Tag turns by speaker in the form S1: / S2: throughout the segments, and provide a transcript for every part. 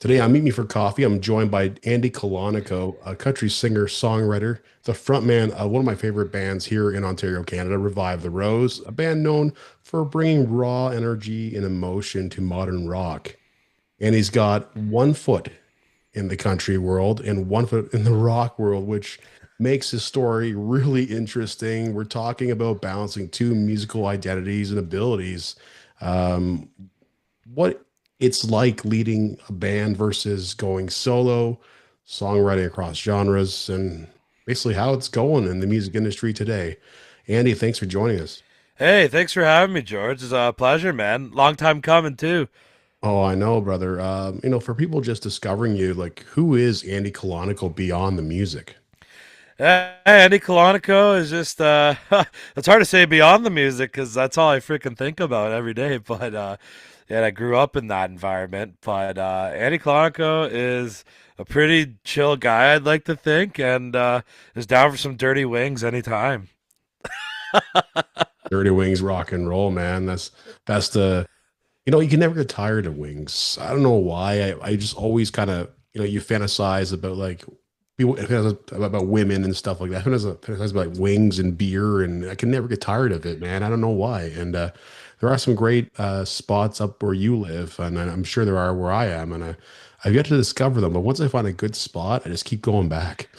S1: Today on Meet Me for Coffee, I'm joined by Andy Colonico, a country singer-songwriter, the frontman of one of my favorite bands here in Ontario, Canada, Revive the Rose, a band known for bringing raw energy and emotion to modern rock. And he's got one foot in the country world and one foot in the rock world, which makes his story really interesting. We're talking about balancing two musical identities and abilities. Um, what it's like leading a band versus going solo, songwriting across genres, and basically how it's going in the music industry today. Andy, thanks for joining us.
S2: Hey, thanks for having me, George. It's a pleasure, man. Long time coming, too.
S1: Oh, I know, brother. For people just discovering you, like who is Andy Colonical beyond the music?
S2: Andy Colonico is just, it's hard to say beyond the music because that's all I freaking think about every day. And I grew up in that environment. Andy Colonico is a pretty chill guy, I'd like to think, and is down for some dirty wings anytime.
S1: Dirty Wings rock and roll, man. That's the you can never get tired of Wings. I don't know why. I just always kind of you fantasize about like people about women and stuff like that. I fantasize about like wings and beer, and I can never get tired of it, man. I don't know why. And there are some great spots up where you live, and I'm sure there are where I am, and I've yet to discover them. But once I find a good spot, I just keep going back.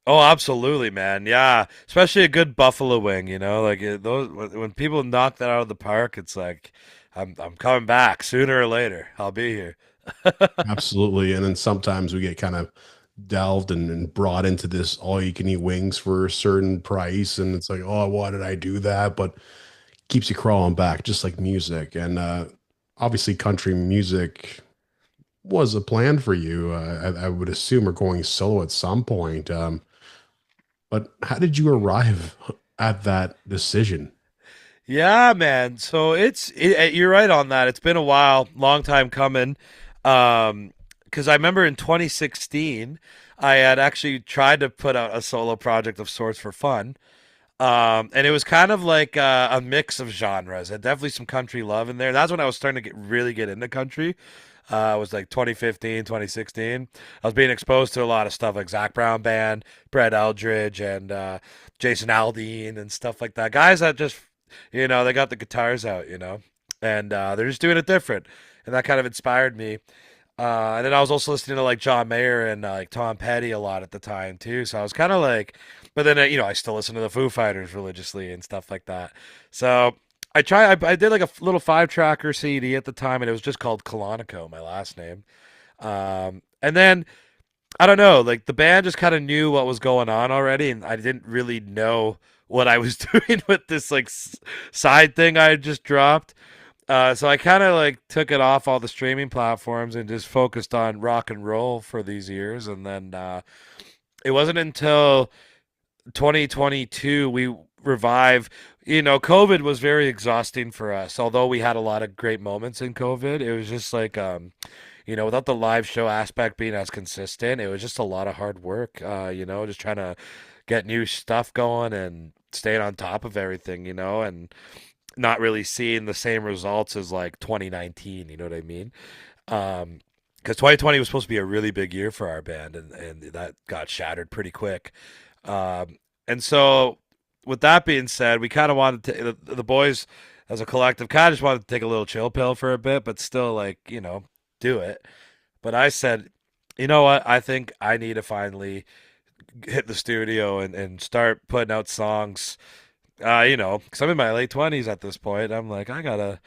S2: Oh, absolutely, man. Yeah, especially a good buffalo wing. Those when people knock that out of the park, it's like I'm coming back sooner or later. I'll be here.
S1: Absolutely. And then sometimes we get kind of delved and brought into this all you can eat wings for a certain price. And it's like, oh, why did I do that? But keeps you crawling back, just like music. And obviously, country music was a plan for you. I would assume, or going solo at some point. But how did you arrive at that decision?
S2: Yeah, man. You're right on that. It's been a while, long time coming. Because I remember in 2016, I had actually tried to put out a solo project of sorts for fun. And it was kind of like a mix of genres. Had definitely some country love in there. That's when I was starting to really get into country. It was like 2015, 2016. I was being exposed to a lot of stuff like Zach Brown Band, Brett Eldridge, and Jason Aldean and stuff like that. Guys that just, they got the guitars out, and they're just doing it different. And that kind of inspired me. And then I was also listening to like John Mayer and like Tom Petty a lot at the time too. So I was kind of like, but then I still listen to the Foo Fighters religiously and stuff like that. So I did like a little 5 tracker CD at the time, and it was just called Colonico, my last name. And then I don't know, like the band just kind of knew what was going on already, and I didn't really know what I was doing with this like side thing I had just dropped. So I kind of like took it off all the streaming platforms and just focused on rock and roll for these years. And then it wasn't until 2022 we revive. COVID was very exhausting for us. Although we had a lot of great moments in COVID, it was just like without the live show aspect being as consistent, it was just a lot of hard work. Just trying to get new stuff going and staying on top of everything. And not really seeing the same results as like 2019. You know what I mean? Because 2020 was supposed to be a really big year for our band, and that got shattered pretty quick. And so, with that being said, we kind of wanted to, the boys as a collective kind of just wanted to take a little chill pill for a bit, but still, like, do it. But I said, you know what? I think I need to finally hit the studio and start putting out songs. Because I'm in my late 20s at this point. I'm like, I gotta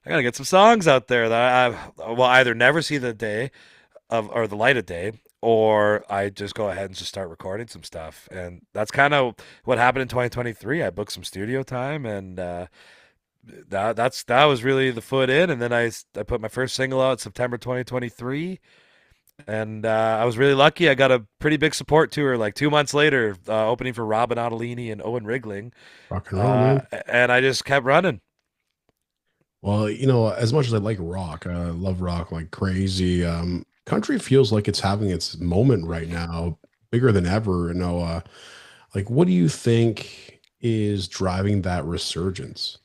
S2: get some songs out there that I will either never see the day of or the light of day, or I just go ahead and just start recording some stuff. And that's kind of what happened in 2023. I booked some studio time, and that was really the foot in. And then I put my first single out September 2023, and I was really lucky. I got a pretty big support tour like 2 months later, opening for Robin Ottolini and Owen Rigling,
S1: Rock and roll, man.
S2: and I just kept running.
S1: Well, as much as I like rock, I love rock like crazy. Country feels like it's having its moment right now, bigger than ever. Like what do you think is driving that resurgence?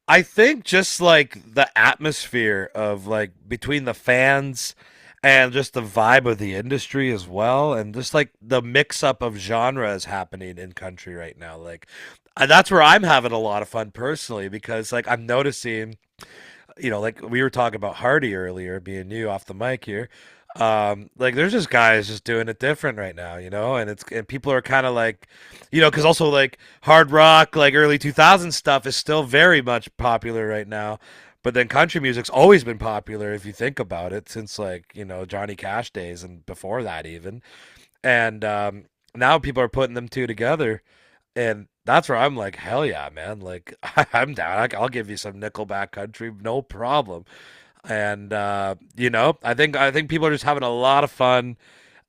S2: I think just like the atmosphere of like between the fans and just the vibe of the industry as well, and just like the mix up of genres happening in country right now. Like that's where I'm having a lot of fun personally because like I'm noticing, like we were talking about Hardy earlier, being new off the mic here. Like there's just guys just doing it different right now, and people are kind of like, because also like hard rock, like early 2000s stuff is still very much popular right now. But then country music's always been popular if you think about it since like, Johnny Cash days and before that even. And now people are putting them two together and that's where I'm like, hell yeah, man! Like I'm down. I'll give you some Nickelback country, no problem. And I think people are just having a lot of fun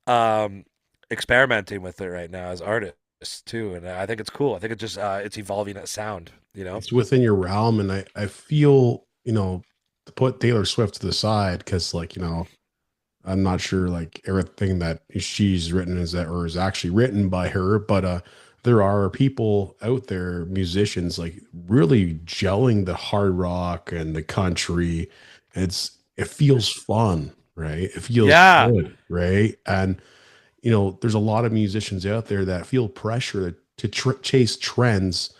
S2: um, experimenting with it right now as artists too. And I think it's cool. I think it's just it's evolving as sound.
S1: It's within your realm, and I feel, to put Taylor Swift to the side, because like, I'm not sure like everything that she's written is that or is actually written by her, but there are people out there, musicians like really gelling the hard rock and the country. It feels fun, right? It feels
S2: Yeah,
S1: good, right? And there's a lot of musicians out there that feel pressure to chase trends,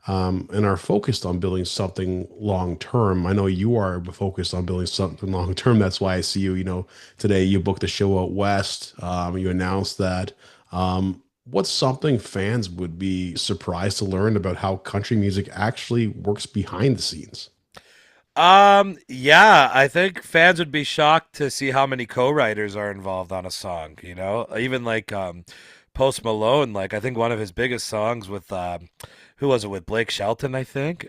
S1: and are focused on building something long term. I know you are focused on building something long term. That's why I see you. Today you booked a show out west. You announced that. What's something fans would be surprised to learn about how country music actually works behind the scenes?
S2: yeah, I think fans would be shocked to see how many co-writers are involved on a song, Even like Post Malone, like I think one of his biggest songs with who was it with Blake Shelton, I think.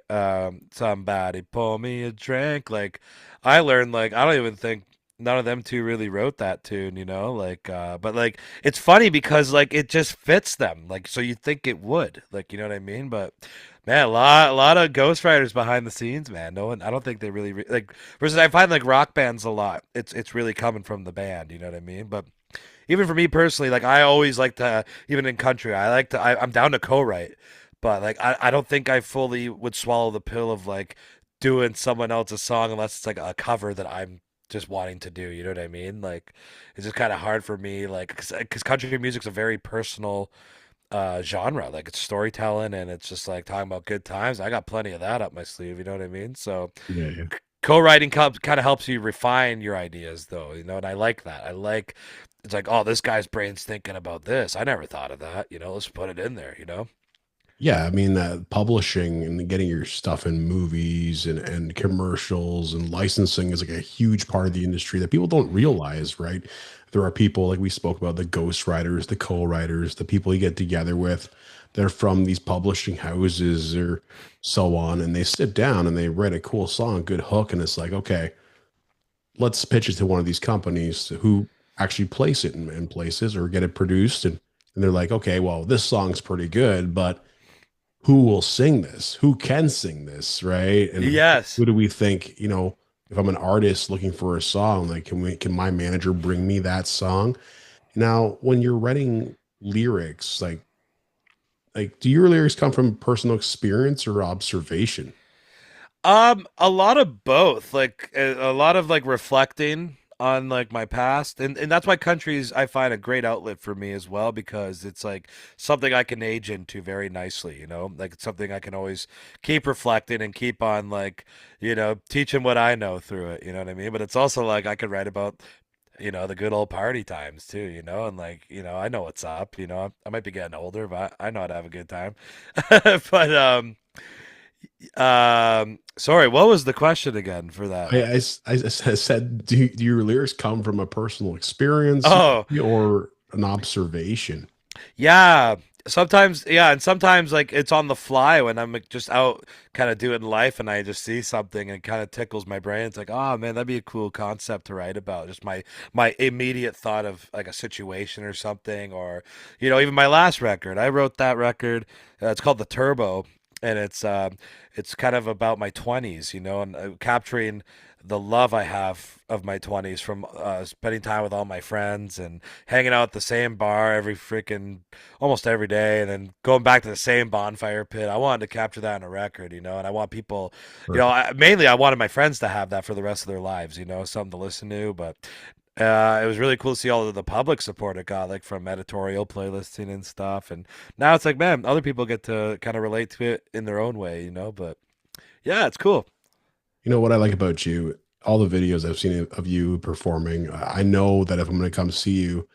S2: Somebody pour me a drink. Like I learned like I don't even think none of them two really wrote that tune, like but like it's funny because like it just fits them. Like so you think it would. Like you know what I mean? But man, a lot of ghostwriters behind the scenes, man. No one, I don't think they really like. Versus, I find like rock bands a lot. It's really coming from the band. You know what I mean? But even for me personally, like I always like to, even in country, I like to. I'm down to co-write, but like I don't think I fully would swallow the pill of like doing someone else's song unless it's like a cover that I'm just wanting to do. You know what I mean? Like it's just kind of hard for me, like because country music's a very personal genre. Like it's storytelling and it's just like talking about good times. I got plenty of that up my sleeve, you know what I mean? So
S1: Yeah, yeah.
S2: co-writing kind of helps you refine your ideas though, and I like that. I like it's like, oh, this guy's brain's thinking about this. I never thought of that, let's put it in there.
S1: Yeah, I mean, publishing and getting your stuff in movies and commercials and licensing is like a huge part of the industry that people don't realize, right? There are people like we spoke about, the ghostwriters, the co-writers, the people you get together with. They're from these publishing houses or so on, and they sit down and they write a cool song, good hook, and it's like, okay, let's pitch it to one of these companies who actually place it in places or get it produced, and they're like, okay, well, this song's pretty good, but who will sing this? Who can sing this, right? And
S2: Yes.
S1: who do we think, if I'm an artist looking for a song, like can my manager bring me that song? Now, when you're writing lyrics, like do your lyrics come from personal experience or observation?
S2: A lot of both. Like a lot of like reflecting on like my past, and that's why countries I find a great outlet for me as well because it's like something I can age into very nicely. Like it's something I can always keep reflecting and keep on like teaching what I know through it. You know what I mean? But it's also like I could write about the good old party times too. And like I know what's up. I might be getting older, but I know how to have a good time. But sorry, what was the question again for that?
S1: I said, do your lyrics come from a personal experience
S2: Oh,
S1: or an observation?
S2: yeah. Sometimes, yeah, and sometimes like it's on the fly when I'm like, just out kind of doing life and I just see something and it kind of tickles my brain. It's like, oh man, that'd be a cool concept to write about. Just my immediate thought of like a situation or something, or even my last record. I wrote that record. It's called The Turbo. and it's kind of about my 20s, you know, and capturing the love I have of my 20s from spending time with all my friends and hanging out at the same bar every freaking almost every day, and then going back to the same bonfire pit. I wanted to capture that in a record, you know, and I want people, you know,
S1: Perfect.
S2: mainly I wanted my friends to have that for the rest of their lives, you know, something to listen to. But it was really cool to see all of the public support it got, like from editorial playlisting and stuff. And now it's like, man, other people get to kind of relate to it in their own way, you know. But yeah, it's cool.
S1: You know what I like about you? All the videos I've seen of you performing, I know that if I'm going to come see you,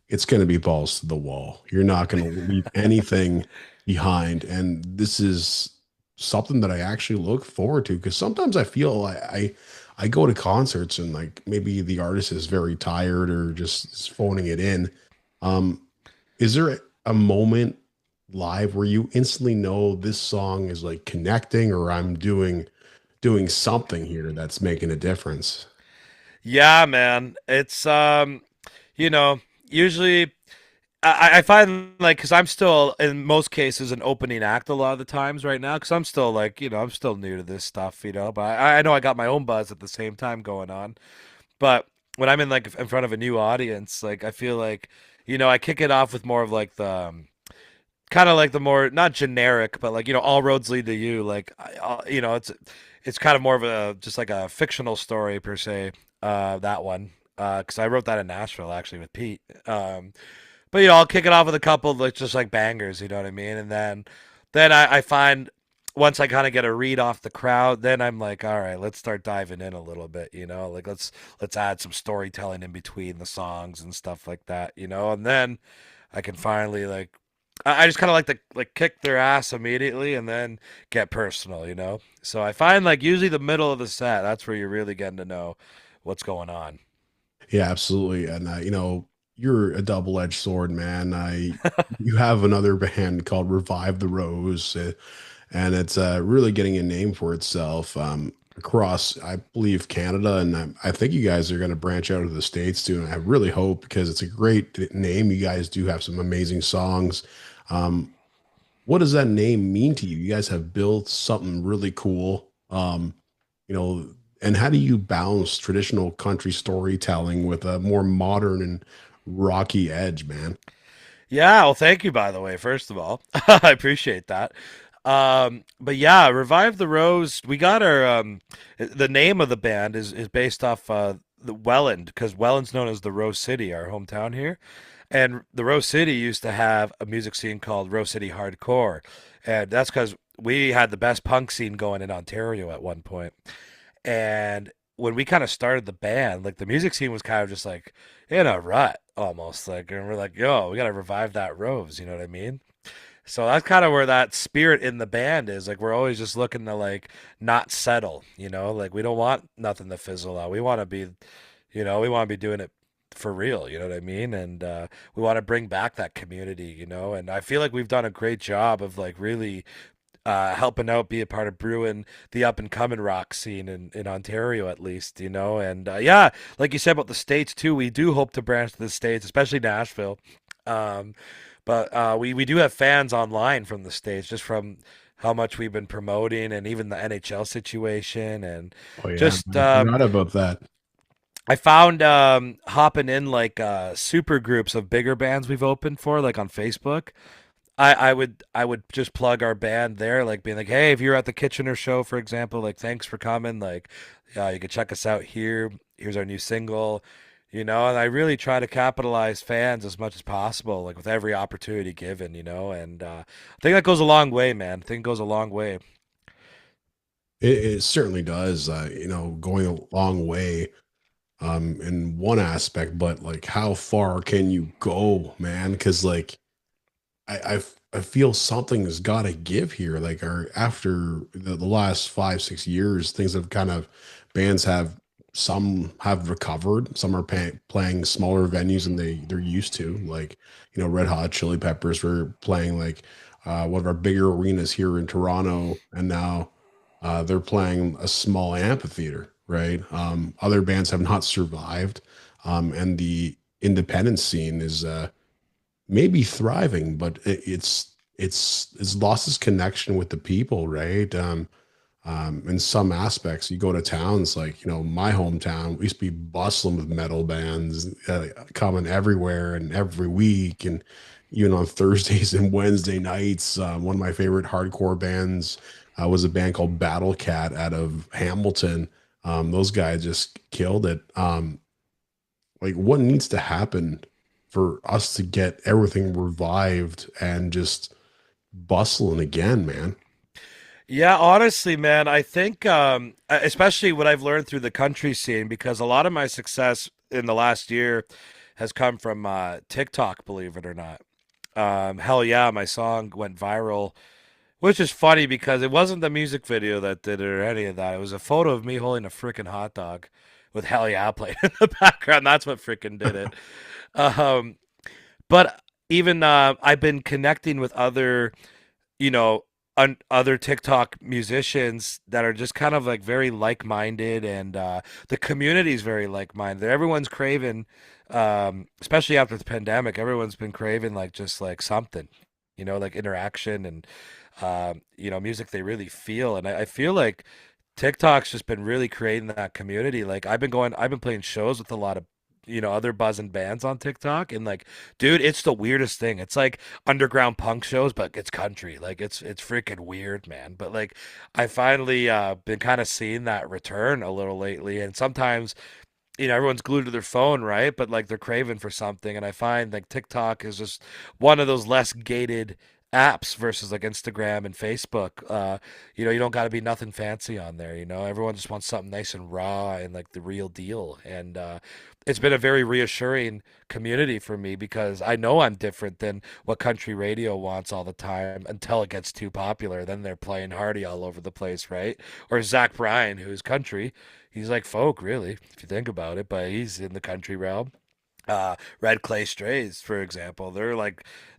S1: it's going to be balls to the wall. You're not going to leave anything behind. And this is something that I actually look forward to because sometimes I feel I go to concerts and like maybe the artist is very tired or just is phoning it in. Um, is there a moment live where you instantly know this song is like connecting or I'm doing something here that's making a difference?
S2: Yeah, man. It's you know, usually I find like because I'm still in most cases an opening act a lot of the times right now because I'm still like you know I'm still new to this stuff, you know. But I know I got my own buzz at the same time going on. But when I'm in like in front of a new audience, like I feel like you know I kick it off with more of like the kind of like the more not generic, but like you know all roads lead to you. Like you know it's kind of more of a just like a fictional story per se. That one because I wrote that in Nashville actually with Pete. But you know, I'll kick it off with a couple of like just like bangers, you know what I mean? And then I find once I kind of get a read off the crowd, then I'm like, all right, let's start diving in a little bit, you know, like let's add some storytelling in between the songs and stuff like that, you know, and then I can finally like I just kind of like to like kick their ass immediately and then get personal, you know. So I find like usually the middle of the set, that's where you're really getting to know what's going on.
S1: Yeah, absolutely. And you're a double-edged sword, man. I You have another band called Revive the Rose, and it's really getting a name for itself across, I believe, Canada, and I think you guys are going to branch out of the States too. And I really hope because it's a great name. You guys do have some amazing songs. Um, what does that name mean to you? You guys have built something really cool. You know, and how do you balance traditional country storytelling with a more modern and rocky edge, man?
S2: Yeah, well, thank you, by the way, first of all. I appreciate that. But yeah, Revive the Rose, we got our, the name of the band is based off, the Welland, because Welland's known as the Rose City, our hometown here. And the Rose City used to have a music scene called Rose City Hardcore. And that's because we had the best punk scene going in Ontario at one point. And when we kind of started the band, like the music scene was kind of just like in a rut almost. Like, and we're like, yo, we got to revive that Rose. You know what I mean? So that's kind of where that spirit in the band is. Like, we're always just looking to like not settle, you know, like we don't want nothing to fizzle out. We want to be, you know, we want to be doing it for real. You know what I mean? And we want to bring back that community, you know, and I feel like we've done a great job of like really helping out, be a part of brewing the up and coming rock scene in Ontario, at least, you know. And yeah, like you said about the States too, we do hope to branch to the States, especially Nashville. Um, but we do have fans online from the States just from how much we've been promoting and even the NHL situation. And
S1: Oh yeah,
S2: just,
S1: I forgot about that.
S2: I found hopping in like super groups of bigger bands we've opened for, like on Facebook. I would just plug our band there, like being like, hey, if you're at the Kitchener show, for example, like thanks for coming. Like, you could check us out here. Here's our new single, you know. And I really try to capitalize fans as much as possible, like with every opportunity given, you know. And I think that goes a long way, man. I think it goes a long way.
S1: It certainly does. Going a long way in one aspect, but like how far can you go, man? Because like I feel something has got to give here. Like, our after the last 5 6 years, things have kind of bands have some have recovered. Some are playing smaller venues than they're used to. Like, Red Hot Chili Peppers were playing like one of our bigger arenas here in Toronto, and now they're playing a small amphitheater. Right. Other bands have not survived, and the independent scene is maybe thriving, but it's lost its connection with the people, right? In some aspects, you go to towns like, my hometown, we used to be bustling with metal bands coming everywhere and every week. And even on Thursdays and Wednesday nights, one of my favorite hardcore bands was a band called Battle Cat out of Hamilton. Those guys just killed it. Like, what needs to happen for us to get everything revived and just bustling again, man?
S2: Yeah, honestly, man, I think especially what I've learned through the country scene, because a lot of my success in the last year has come from TikTok, believe it or not. Hell yeah, my song went viral, which is funny because it wasn't the music video that did it or any of that. It was a photo of me holding a freaking hot dog with Hell Yeah playing in the background. That's what freaking did it. Um, but even I've been connecting with other, you know, other TikTok musicians that are just kind of like very like-minded, and the community is very like-minded. Everyone's craving, especially after the pandemic, everyone's been craving like just like something, like interaction and music they really feel. And I feel like TikTok's just been really creating that community. Like I've been playing shows with a lot of other buzzing bands on TikTok, and like, dude, it's the weirdest thing. It's like underground punk shows, but it's country. Like it's freaking weird, man. But like, I finally been kind of seeing that return a little lately, and sometimes everyone's glued to their phone, right? But like they're craving for something, and I find like TikTok is just one of those less gated apps versus like Instagram and Facebook. You don't got to be nothing fancy on there. Everyone just wants something nice and raw and like the real deal. And it's been a very reassuring community for me because I know I'm different than what country radio wants all the time until it gets too popular. Then they're playing Hardy all over the place, right? Or Zach Bryan, who's country. He's like folk, really, if you think about it, but he's in the country realm. Red Clay Strays, for example,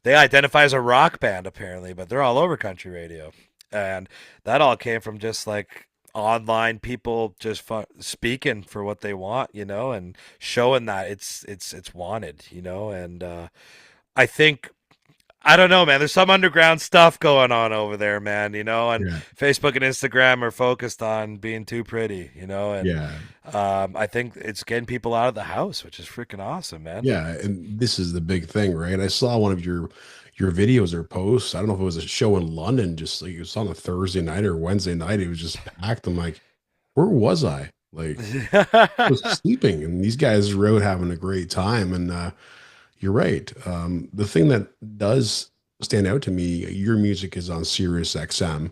S2: they identify as a rock band apparently, but they're all over country radio, and that all came from just like online people just speaking for what they want, and showing that it's wanted, and I think I don't know, man. There's some underground stuff going on over there, man, and
S1: Yeah.
S2: Facebook and Instagram are focused on being too pretty, and
S1: Yeah.
S2: I think it's getting people out of the house, which is freaking awesome, man.
S1: Yeah, and this is the big thing, right? I saw one of your videos or posts. I don't know if it was a show in London, just like it was on a Thursday night or Wednesday night. It was just packed. I'm like, where was I? Like, I was sleeping, and these guys were out having a great time. And you're right. The thing that does stand out to me, your music is on Sirius XM,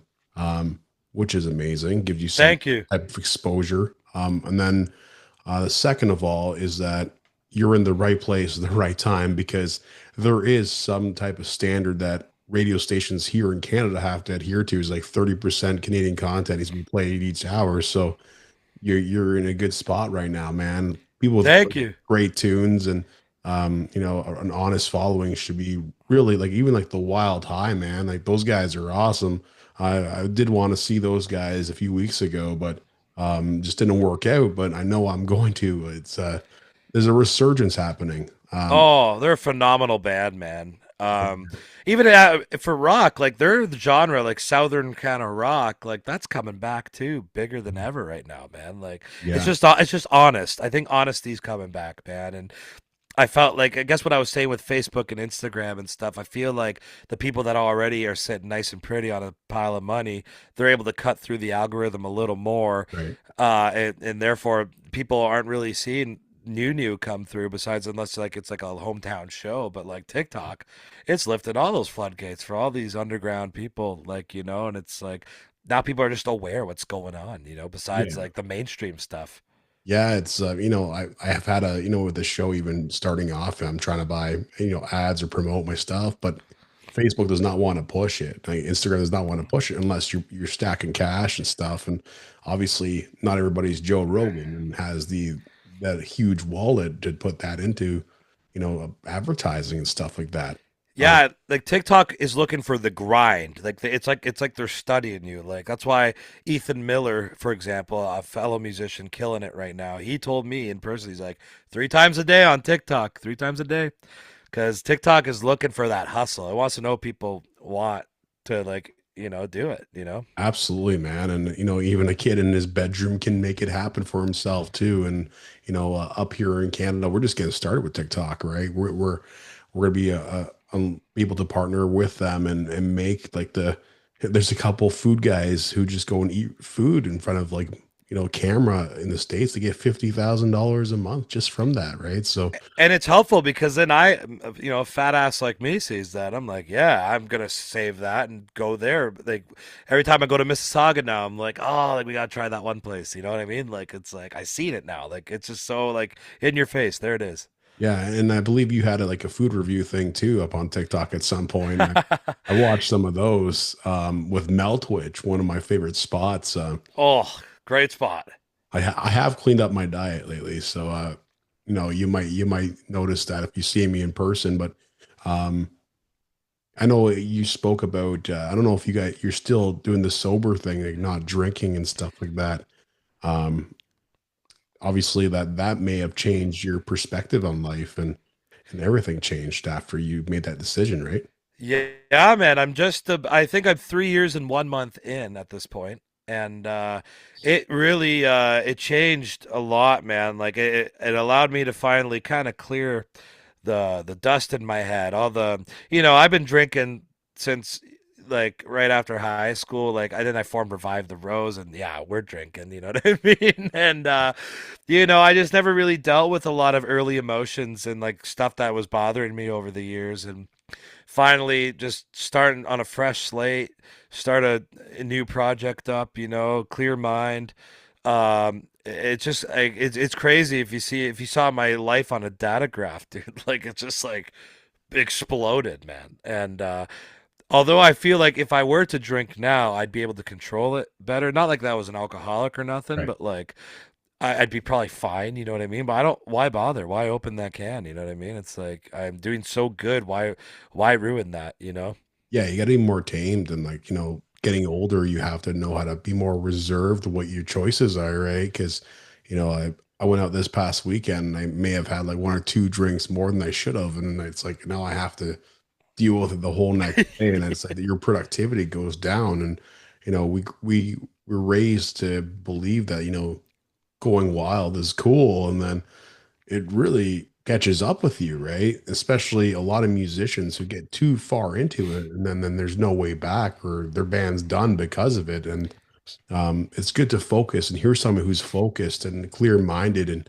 S1: which is amazing. Gives you some
S2: Thank you.
S1: type of exposure. And then the second of all is that you're in the right place at the right time because there is some type of standard that radio stations here in Canada have to adhere to is like 30% Canadian content needs to be played each hour. So you're in a good spot right now, man. People with
S2: Thank you.
S1: great tunes and an honest following should be really like even like the Wild High, man. Like those guys are awesome. I did want to see those guys a few weeks ago, but just didn't work out. But I know I'm going to. It's there's a resurgence happening.
S2: Oh, they're a phenomenal band, man. Even for rock, like their genre, like southern kind of rock, like that's coming back too, bigger than ever right now, man. Like
S1: Yeah,
S2: it's just honest. I think honesty's coming back, man. And I felt like I guess what I was saying with Facebook and Instagram and stuff. I feel like the people that already are sitting nice and pretty on a pile of money, they're able to cut through the algorithm a little more,
S1: right.
S2: and therefore people aren't really seeing new come through besides unless like it's like a hometown show. But like TikTok, it's lifted all those floodgates for all these underground people, like and it's like now people are just aware what's going on, besides
S1: Yeah.
S2: like the mainstream stuff.
S1: Yeah, it's I have had a with the show even starting off, I'm trying to buy ads or promote my stuff, but Facebook does not want to push it. Like, Instagram does not want to push it unless you're stacking cash and stuff. And obviously, not everybody's Joe Rogan and has the that huge wallet to put that into advertising and stuff like that. Um,
S2: Yeah, like TikTok is looking for the grind. Like it's like they're studying you. Like that's why Ethan Miller, for example, a fellow musician killing it right now. He told me in person, he's like 3 times a day on TikTok, 3 times a day. because TikTok is looking for that hustle. It wants to know people want to like do it.
S1: Absolutely, man. And even a kid in his bedroom can make it happen for himself too. And up here in Canada, we're just getting started with TikTok, right? We're gonna be able to partner with them and make like there's a couple food guys who just go and eat food in front of like camera in the States to get $50,000 a month just from that, right? So
S2: And it's helpful because then a fat ass like me sees that. I'm like, yeah, I'm gonna save that and go there. Like every time I go to Mississauga now, I'm like, oh, like we gotta try that one place. You know what I mean? Like it's like I seen it now. Like it's just so like in your face. There it is.
S1: yeah, and I believe you had like a food review thing too up on TikTok at some point. I watched some of those with Meltwitch, one of my favorite spots.
S2: Oh, great spot.
S1: I have cleaned up my diet lately, so you might notice that if you see me in person. But um, I know you spoke about. I don't know if you're still doing the sober thing, like not drinking and stuff like that. Um, Obviously, that may have changed your perspective on life, and everything changed after you made that decision, right?
S2: Yeah, man. I think I'm 3 years and 1 month in at this point, and it really it changed a lot, man. Like it allowed me to finally kind of clear the dust in my head. All the I've been drinking since like right after high school. Like I formed Revive the Rose, and yeah, we're drinking. You know what I mean? And I just never really dealt with a lot of early emotions and like stuff that was bothering me over the years, and finally just starting on a fresh slate, start a new project up, clear mind. It's just like it's crazy if you saw my life on a data graph, dude. Like it's just like exploded, man. And although I feel like if I were to drink now, I'd be able to control it better. Not like that was an alcoholic or nothing,
S1: Right.
S2: but like I'd be probably fine, you know what I mean? But I don't. Why bother? Why open that can? You know what I mean? It's like I'm doing so good. Why ruin that?
S1: Yeah, you got to be more tamed, and like getting older, you have to know how to be more reserved what your choices are, right? Because I went out this past weekend and I may have had like one or two drinks more than I should have, and it's like now I have to deal with it the whole next day, and it's like your productivity goes down. And we were raised to believe that going wild is cool, and then it really catches up with you, right? Especially a lot of musicians who get too far into it, and then there's no way back, or their band's done because of it. And it's good to focus and hear someone who's focused and clear minded, and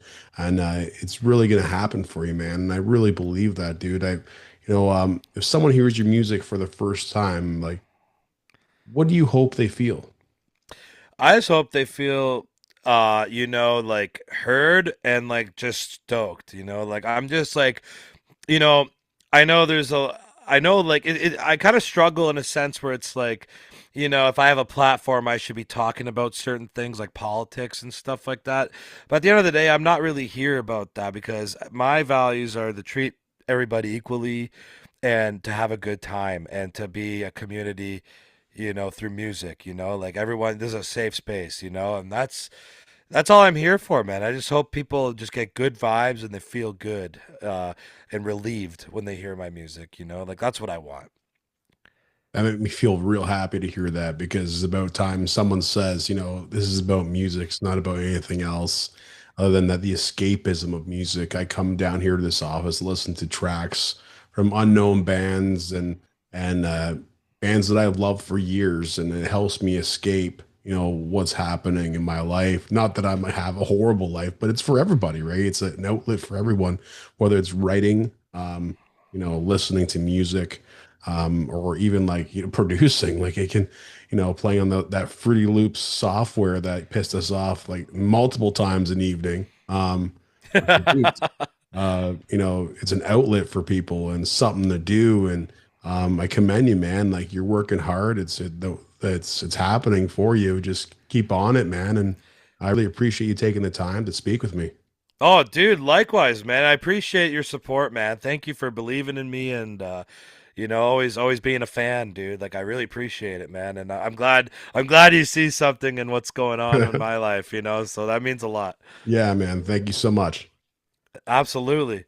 S1: it's really going to happen for you, man. And I really believe that, dude. If someone hears your music for the first time, like, what do you hope they feel?
S2: I just hope they feel like heard and like just stoked, like I'm just like, you know, I know there's a I know like I kind of struggle in a sense where it's like, if I have a platform I should be talking about certain things like politics and stuff like that. But at the end of the day, I'm not really here about that because my values are to treat everybody equally and to have a good time and to be a community, through music, like everyone, this is a safe space, and that's all I'm here for, man. I just hope people just get good vibes and they feel good and relieved when they hear my music, like that's what I want.
S1: That made me feel real happy to hear that, because it's about time someone says, this is about music. It's not about anything else other than that, the escapism of music. I come down here to this office, listen to tracks from unknown bands and bands that I've loved for years, and it helps me escape, what's happening in my life. Not that I might have a horrible life, but it's for everybody, right? It's an outlet for everyone, whether it's writing, listening to music, or even like producing. Like it can, playing on that Fruity Loops software that pissed us off like multiple times an evening. Dude, it's an outlet for people and something to do. And I commend you, man. Like you're working hard. It's happening for you. Just keep on it, man. And I really appreciate you taking the time to speak with me.
S2: Oh, dude, likewise, man. I appreciate your support, man. Thank you for believing in me and always being a fan, dude. Like I really appreciate it, man. And I'm glad you see something in what's going on in my life, so that means a lot.
S1: Yeah, man. Thank you so much.
S2: Absolutely.